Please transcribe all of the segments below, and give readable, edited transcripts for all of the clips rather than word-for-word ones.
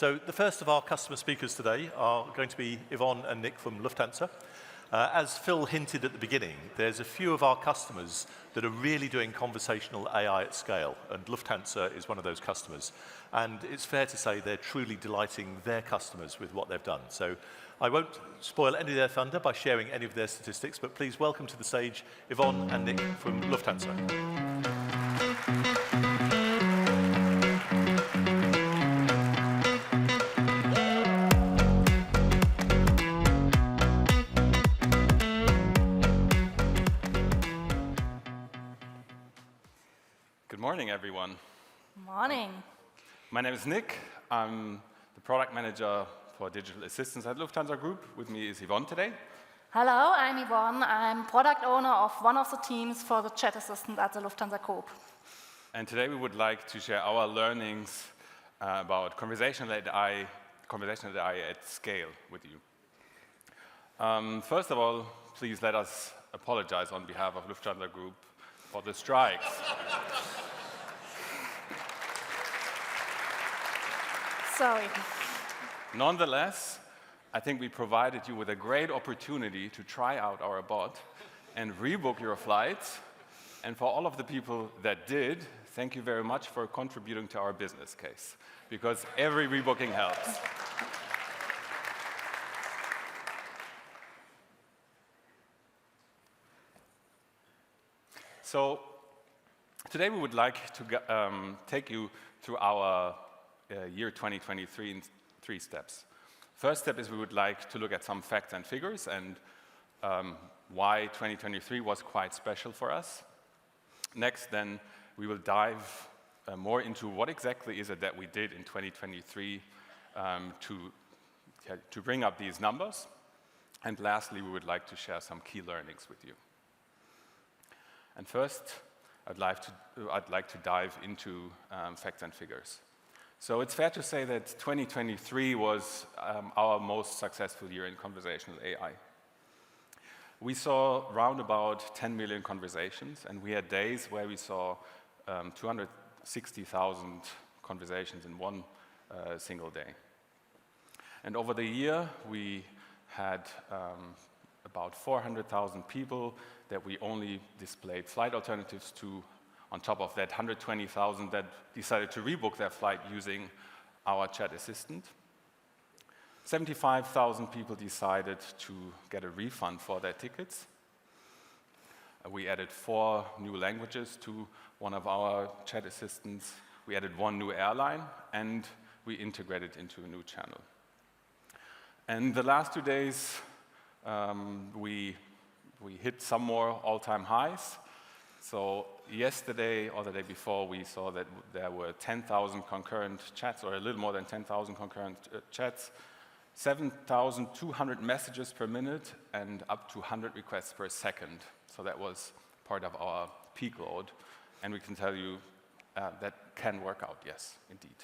So the first of our customer speakers today are going to be Yvonne and Nick from Lufthansa. As Phil hinted at the beginning, there's a few of our customers that are really doing conversational AI at scale, and Lufthansa is one of those customers. And it's fair to say they're truly delighting their customers with what they've done. So I won't spoil any of their thunder by sharing any of their statistics, but please welcome to the stage Yvonne and Nick from Lufthansa. Good morning, everyone. Morning. My name is Nick. I'm the product manager for digital assistants at Lufthansa Group. With me is Yvonne today. Hello, I'm Yvonne. I'm product owner of one of the teams for the chat assistant at the Lufthansa Group. And today we would like to share our learnings about conversational AI at scale with you. First of all, please let us apologize on behalf of Lufthansa Group for the strikes. Sorry. Nonetheless, I think we provided you with a great opportunity to try out our bot and rebook your flights. And for all of the people that did, thank you very much for contributing to our business case, because every rebooking helps. So today we would like to take you through our year 2023 in 3 steps. First step is we would like to look at some facts and figures and why 2023 was quite special for us. Next, then, we will dive more into what exactly is it that we did in 2023 to bring up these numbers. And lastly, we would like to share some key learnings with you. And first, I'd like to dive into facts and figures. So it's fair to say that 2023 was our most successful year in conversational AI. We saw round about 10 million conversations, and we had days where we saw 260,000 conversations in one single day. And over the year, we had about 400,000 people that we only displayed flight alternatives to. On top of that, 120,000 that decided to rebook their flight using our chat assistant. 75,000 people decided to get a refund for their tickets. We added 4 new languages to one of our chat assistants. We added 1 new airline, and we integrated into a new channel. And the last 2 days, we hit some more all-time highs. So yesterday or the day before, we saw that there were 10,000 concurrent chats, or a little more than 10,000 concurrent chats, 7,200 messages per minute, and up to 100 requests per second. So that was part of our peak load. And we can tell you that can work out, yes, indeed.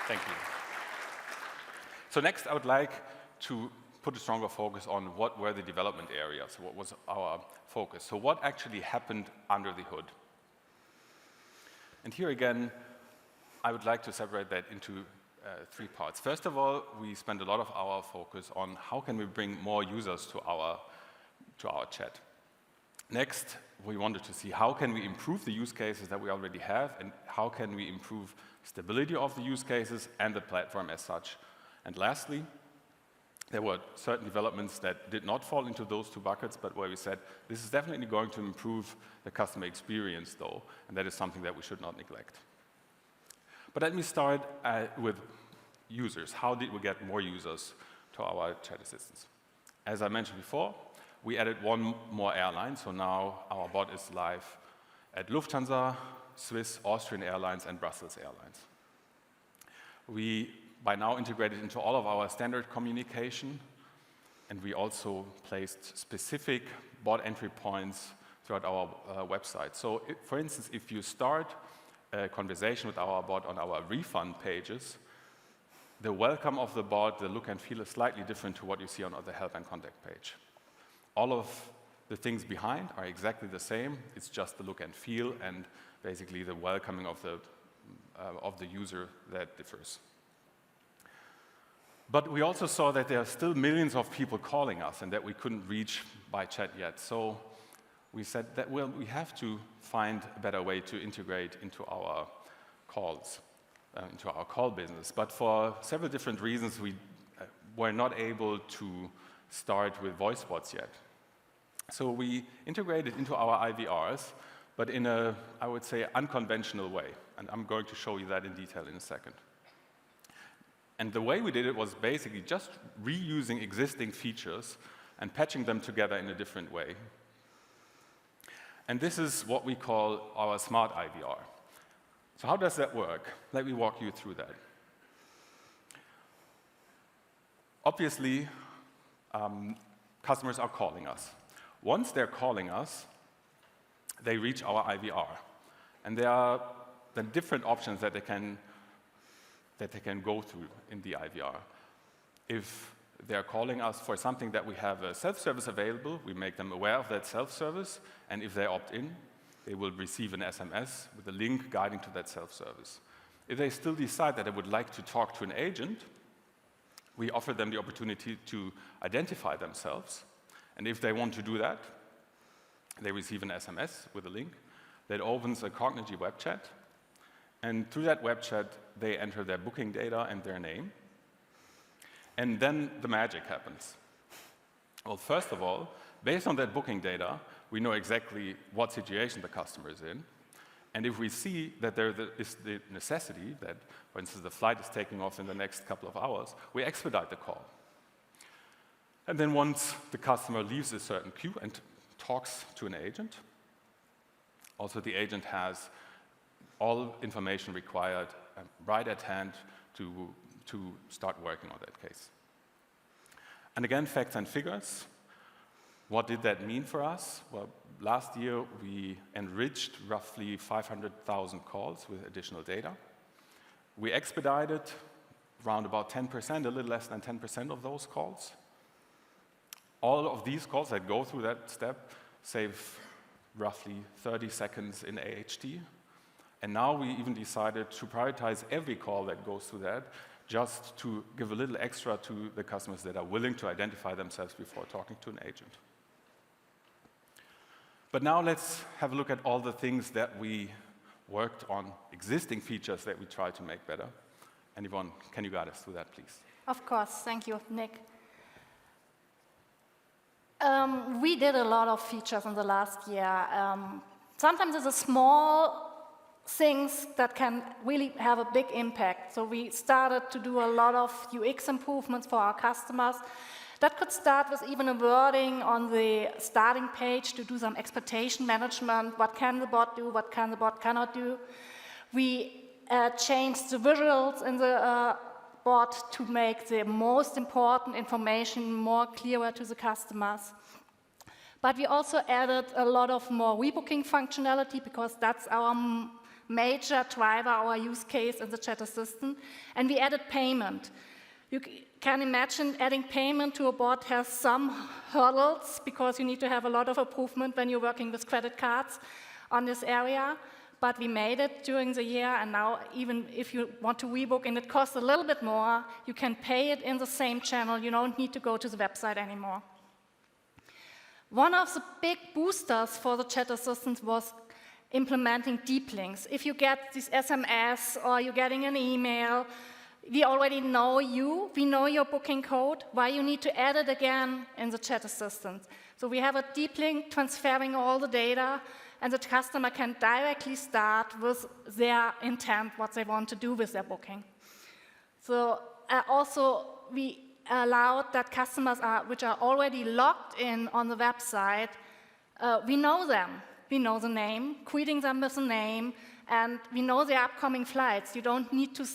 Thank you. So next, I would like to put a stronger focus on what were the development areas, what was our focus. So what actually happened under the hood? And here again, I would like to separate that into 3 parts. First of all, we spend a lot of our focus on how can we bring more users to our chat. Next, we wanted to see how can we improve the use cases that we already have, and how can we improve stability of the use cases and the platform as such. And lastly, there were certain developments that did not fall into those 2 buckets, but where we said, this is definitely going to improve the customer experience, though, and that is something that we should not neglect. But let me start with users. How did we get more users to our chat assistants? As I mentioned before, we added 1 more airline, so now our bot is live at Lufthansa, Swiss, Austrian Airlines, and Brussels Airlines. We by now integrated into all of our standard communication, and we also placed specific bot entry points throughout our website. So for instance, if you start a conversation with our bot on our refund pages, the welcome of the bot, the look and feel is slightly different to what you see on the help and contact page. All of the things behind are exactly the same. It's just the look and feel and basically the welcoming of the user that differs. But we also saw that there are still millions of people calling us and that we couldn't reach by chat yet. So we said that, well, we have to find a better way to integrate into our calls, into our call business. But for several different reasons, we were not able to start with voice bots yet. So we integrated into our IVRs, but in a, I would say, unconventional way. And I'm going to show you that in detail in a second. And the way we did it was basically just reusing existing features and patching them together in a different way. And this is what we call our smart IVR. So how does that work? Let me walk you through that. Obviously, customers are calling us. Once they're calling us, they reach our IVR. And there are the different options that they can go through in the IVR. If they're calling us for something that we have a self-service available, we make them aware of that self-service, and if they opt in, they will receive an SMS with a link guiding to that self-service. If they still decide that they would like to talk to an agent, we offer them the opportunity to identify themselves, and if they want to do that, they receive an SMS with a link that opens a Cognigy web chat, and through that web chat, they enter their booking data and their name. And then the magic happens. Well, first of all, based on that booking data, we know exactly what situation the customer is in. And if we see that there is the necessity that, for instance, the flight is taking off in the next couple of hours, we expedite the call. And then once the customer leaves a certain queue and talks to an agent, also the agent has all information required right at hand to start working on that case. And again, facts and figures. What did that mean for us? Well, last year we enriched roughly 500,000 calls with additional data. We expedited around about 10%, a little less than 10% of those calls. All of these calls that go through that step save roughly 30 seconds in AHT. And now we even decided to prioritize every call that goes through that, just to give a little extra to the customers that are willing to identify themselves before talking to an agent. But now let's have a look at all the things that we worked on, existing features that we try to make better. Anyone, can you guide us through that, please? Of course, thank you, Nick. We did a lot of features in the last year. Sometimes it's a small things that can really have a big impact. So we started to do a lot of UX improvements for our customers. That could start with even a wording on the starting page to do some expectation management. What can the bot do? What can the bot cannot do? We changed the visuals in the bot to make the most important information more clearer to the customers. But we also added a lot of more rebooking functionality because that's our major driver, our use case in the chat assistant. And we added payment. You can imagine adding payment to a bot has some hurdles because you need to have a lot of improvement when you're working with credit cards on this area. But we made it during the year, and now even if you want to rebook and it costs a little bit more, you can pay it in the same channel. You don't need to go to the website anymore. One of the big boosters for the chat assistant was implementing deep links. If you get this SMS or you're getting an email, we already know you, we know your booking code, why you need to add it again in the chat assistant. So we have a deep link transferring all the data, and the customer can directly start with their intent, what they want to do with their booking. So also we allowed that customers which are already logged in on the website, we know them. We know the name, greeting them with a name, and we know their upcoming flights. You don't need to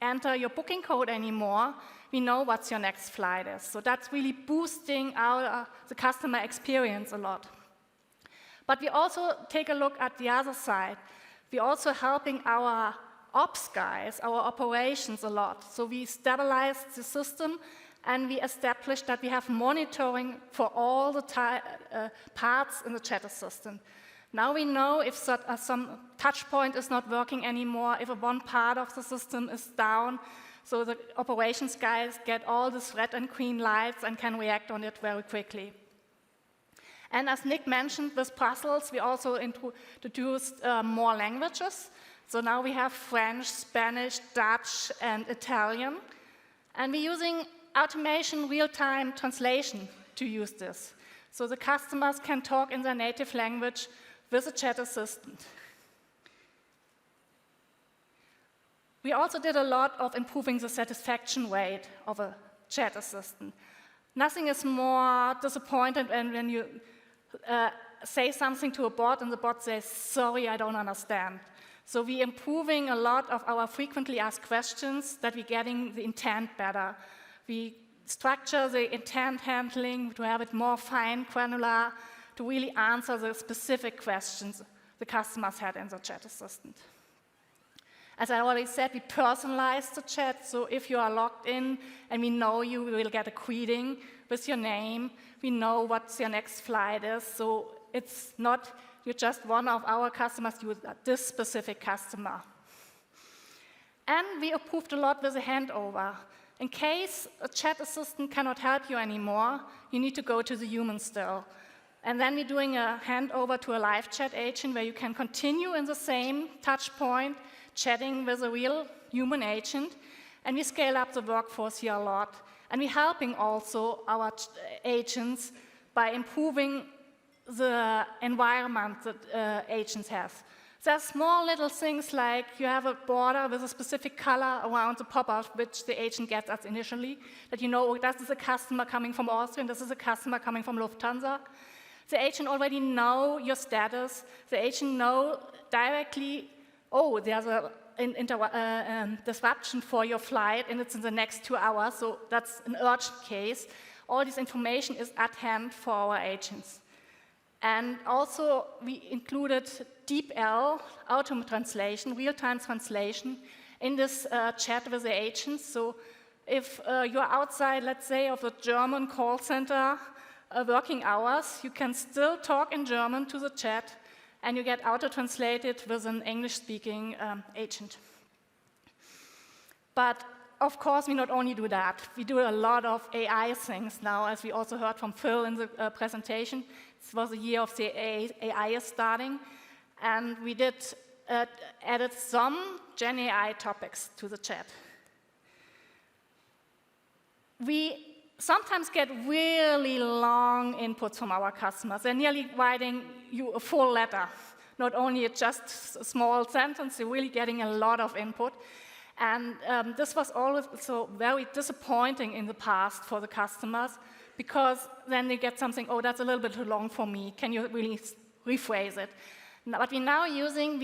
enter your booking code anymore. We know what your next flight is. So that's really boosting the customer experience a lot. But we also take a look at the other side. We're also helping our ops guys, our operations a lot. So we stabilized the system, and we established that we have monitoring for all the parts in the chat assistant. Now we know if some touch point is not working anymore, if one part of the system is down, so the operations guys get all these red and green lights and can react on it very quickly. And as Nick mentioned, with Brussels, we also introduced more languages. So now we have French, Spanish, Dutch, and Italian. And we're using automation real-time translation to use this. So the customers can talk in their native language with a chat assistant. We also did a lot of improving the satisfaction rate of a chat assistant. Nothing is more disappointed when you say something to a bot and the bot says, sorry, I don't understand. So we're improving a lot of our frequently asked questions, that we're getting the intent better. We structure the intent handling to have it more fine, granular, to really answer the specific questions the customers had in the chat assistant. As I already said, we personalize the chat, so if you are logged in and we know you, we will get a greeting with your name. We know what your next flight is, so it's not you're just one of our customers, you're this specific customer. And we improved a lot with the handover. In case a chat assistant cannot help you anymore, you need to go to the human still. And then we're doing a handover to a live chat agent where you can continue in the same touch point, chatting with a real human agent, and we scale up the workforce here a lot. And we're helping also our agents by improving the environment that agents have. There are small little things like you have a border with a specific color around the pop-up, which the agent gets us initially, that you know, oh, this is a customer coming from Austrian, this is a customer coming from Lufthansa. The agent already know your status. The agent know directly, oh, there's a disruption for your flight, and it's in the next 2 hours, so that's an urgent case. All this information is at hand for our agents. And also, we included DeepL, auto translation, real-time translation, in this chat with the agents. So if you're outside, let's say, of a German call center working hours, you can still talk in German to the chat, and you get auto-translated with an English-speaking agent. But of course, we not only do that. We do a lot of AI things now, as we also heard from Phil in the presentation. This was a year of the AI is starting, and we added some Gen AI topics to the chat. We sometimes get really long inputs from our customers. They're nearly writing you a full letter, not only just a small sentence, they're really getting a lot of input. And this was always so very disappointing in the past for the customers, because then they get something, oh, that's a little bit too long for me. Can you really rephrase it? But we're now using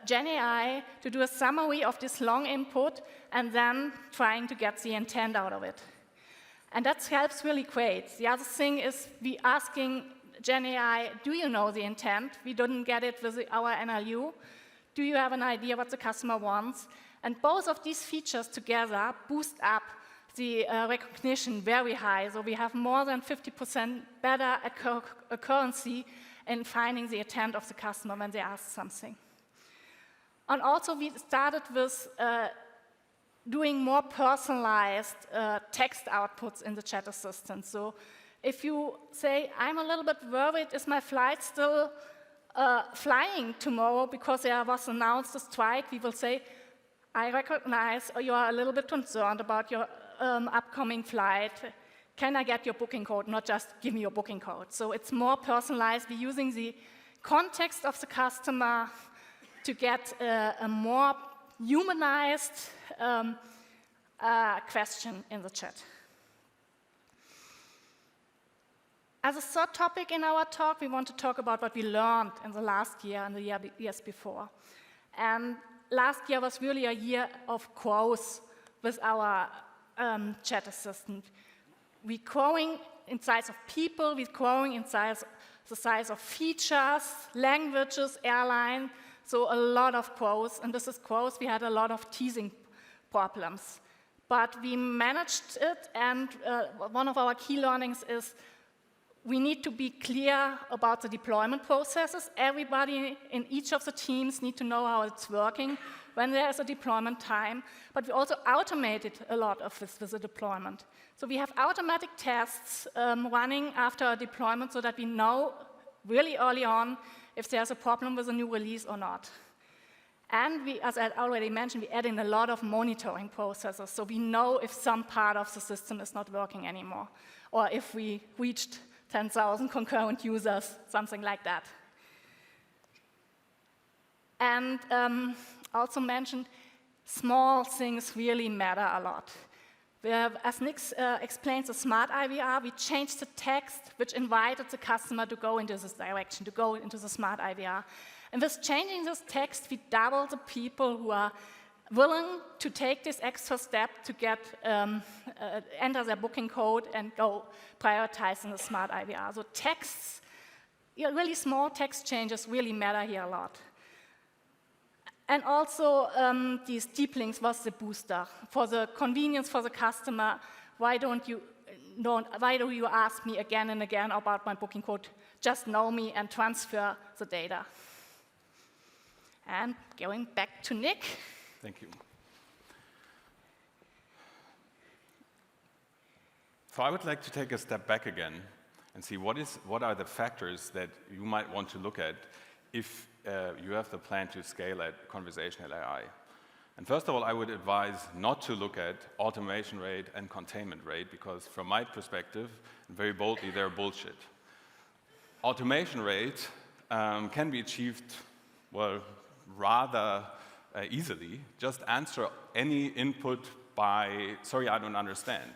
Gen AI to do a summary of this long input and then trying to get the intent out of it. And that helps really great. The other thing is we asking Gen AI, do you know the intent? We didn't get it with our NLU. Do you have an idea what the customer wants? And both of these features together boost up the recognition very high. So we have more than 50% better accuracy in finding the intent of the customer when they ask something. And also we started with doing more personalized text outputs in the chat assistant. So if you say, I'm a little bit worried, is my flight still flying tomorrow because there was announced a strike, we will say, I recognize you are a little bit concerned about your upcoming flight. Can I get your booking code, not just give me your booking code? So it's more personalized. We're using the context of the customer to get a more humanized question in the chat. As a third topic in our talk, we want to talk about what we learned in the last year and the years before. And last year was really a year of growth with our chat assistant. We're growing in size of people, we're growing in the size of features, languages, airline, so a lot of growth. And this is growth, we had a lot of teething problems. But we managed it, and one of our key learnings is we need to be clear about the deployment processes. Everybody in each of the teams need to know how it's working when there is a deployment time. But we also automated a lot of this with the deployment. So we have automatic tests running after a deployment so that we know really early on if there's a problem with a new release or not. And we, as I already mentioned, we add in a lot of monitoring processes, so we know if some part of the system is not working anymore, or if we reached 10,000 concurrent users, something like that. And also mentioned, small things really matter a lot. As Nick explains the smart IVR, we changed the text which invited the customer to go into this direction, to go into the smart IVR. And with changing this text, we double the people who are willing to take this extra step to get enter their booking code and go prioritize in the smart IVR. So texts, really small text changes really matter here a lot. And also, these deep links was the booster. For the convenience for the customer, why do you ask me again and again about my booking code? Just know me and transfer the data. And going back to Nick. Thank you. So I would like to take a step back again and see what are the factors that you might want to look at if you have the plan to scale at conversational AI. And first of all, I would advise not to look at automation rate and containment rate, because from my perspective, and very boldly, they're bullshit. Automation rate can be achieved, well, rather easily. Just answer any input by, sorry, I don't understand.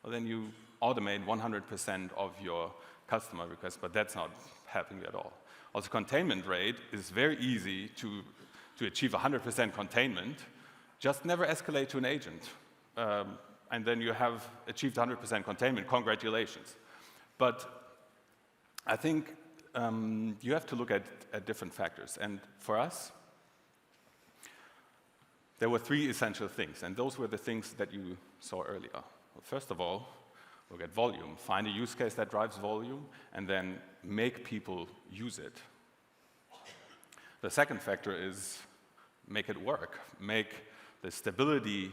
Well, then you automate 100% of your customer requests, but that's not happening at all. Also, containment rate is very easy to achieve 100% containment. Just never escalate to an agent. And then you have achieved 100% containment. Congratulations. But I think you have to look at different factors. And for us, there were three essential things, and those were the things that you saw earlier. Well, first of all, look at volume. Find a use case that drives volume, and then make people use it. The second factor is make it work. Make the stability,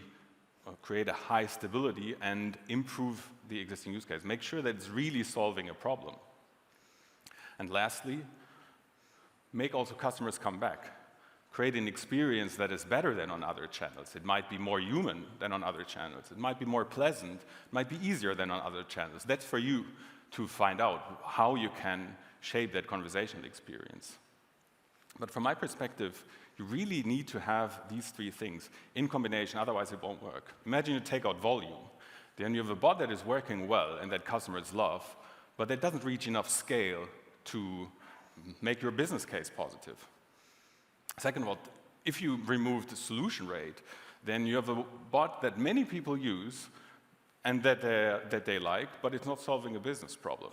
or create a high stability, and improve the existing use case. Make sure that it's really solving a problem. And lastly, make also customers come back. Create an experience that is better than on other channels. It might be more human than on other channels. It might be more pleasant. It might be easier than on other channels. That's for you to find out how you can shape that conversational experience. But from my perspective, you really need to have these three things in combination, otherwise it won't work. Imagine you take out volume. Then you have a bot that is working well and that customers love, but that doesn't reach enough scale to make your business case positive. Second of all, if you remove the solution rate, then you have a bot that many people use and that they like, but it's not solving a business problem.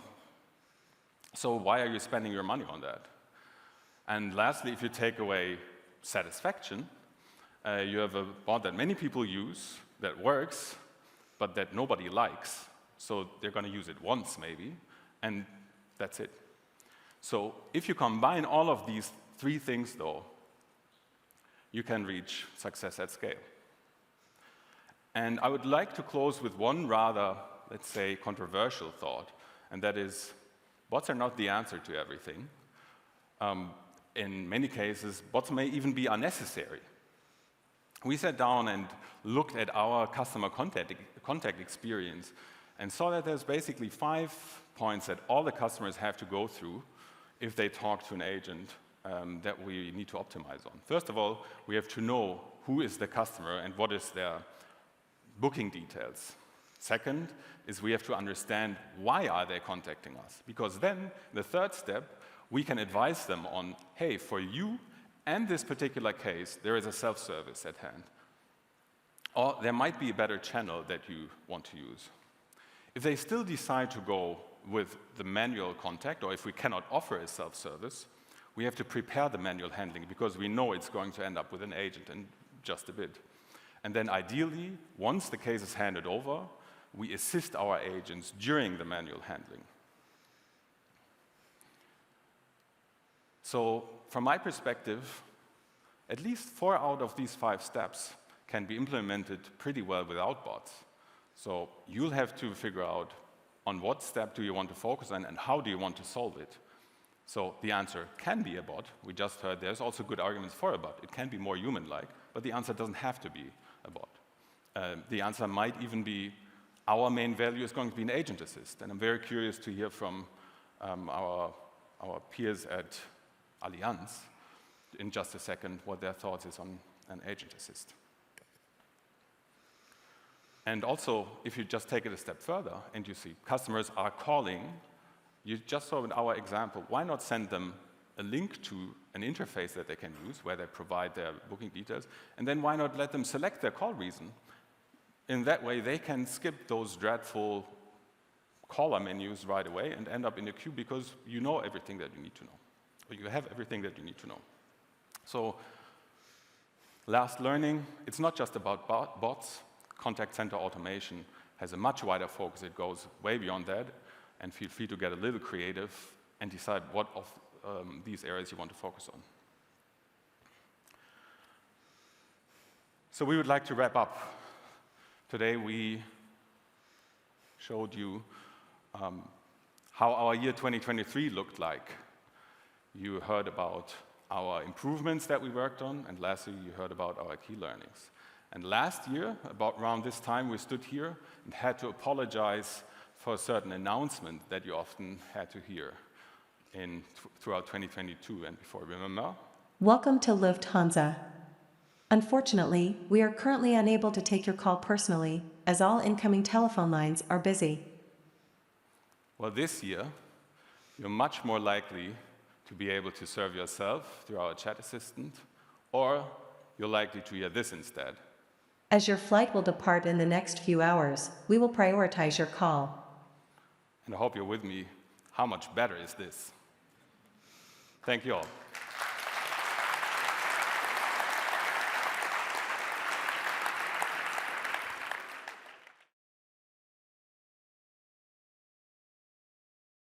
So why are you spending your money on that? And lastly, if you take away satisfaction, you have a bot that many people use, that works, but that nobody likes. So they're going to use it once, maybe, and that's it. So if you combine all of these three things, though, you can reach success at scale. And I would like to close with one rather, let's say, controversial thought, and that is, bots are not the answer to everything. In many cases, bots may even be unnecessary. We sat down and looked at our customer contact experience and saw that there's basically 5 points that all the customers have to go through if they talk to an agent that we need to optimize on. First of all, we have to know who is the customer and what is their booking details. Second is we have to understand why are they contacting us, because then the third step, we can advise them on, hey, for you and this particular case, there is a self-service at hand. Or there might be a better channel that you want to use. If they still decide to go with the manual contact, or if we cannot offer a self-service, we have to prepare the manual handling because we know it's going to end up with an agent in just a bit. And then ideally, once the case is handed over, we assist our agents during the manual handling. So from my perspective, at least 4 out of these 5 steps can be implemented pretty well without bots. So you'll have to figure out on what step do you want to focus on and how do you want to solve it. So the answer can be a bot. We just heard there's also good arguments for a bot. It can be more human-like, but the answer doesn't have to be a bot. The answer might even be our main value is going to be an agent assist. And I'm very curious to hear from our peers at Allianz in just a second what their thoughts is on an agent assist. And also, if you just take it a step further and you see customers are calling, you just saw in our example, why not send them a link to an interface that they can use where they provide their booking details, and then why not let them select their call reason? In that way, they can skip those dreadful caller menus right away and end up in a queue because you know everything that you need to know, or you have everything that you need to know. So, last learning, it's not just about bots. Contact center automation has a much wider focus. It goes way beyond that, and feel free to get a little creative and decide what of these areas you want to focus on. So we would like to wrap up. Today we showed you how our year 2023 looked like. You heard about our improvements that we worked on, and lastly, you heard about our key learnings. And last year, about around this time, we stood here and had to apologize for a certain announcement that you often had to hear throughout 2022 and before. Remember? Welcome to Lufthansa. Unfortunately, we are currently unable to take your call personally, as all incoming telephone lines are busy. Well, this year, you're much more likely to be able to serve yourself through our chat assistant, or you're likely to hear this instead. As your flight will depart in the next few hours, we will prioritize your call. And I hope you're with me. How much better is this? Thank you all.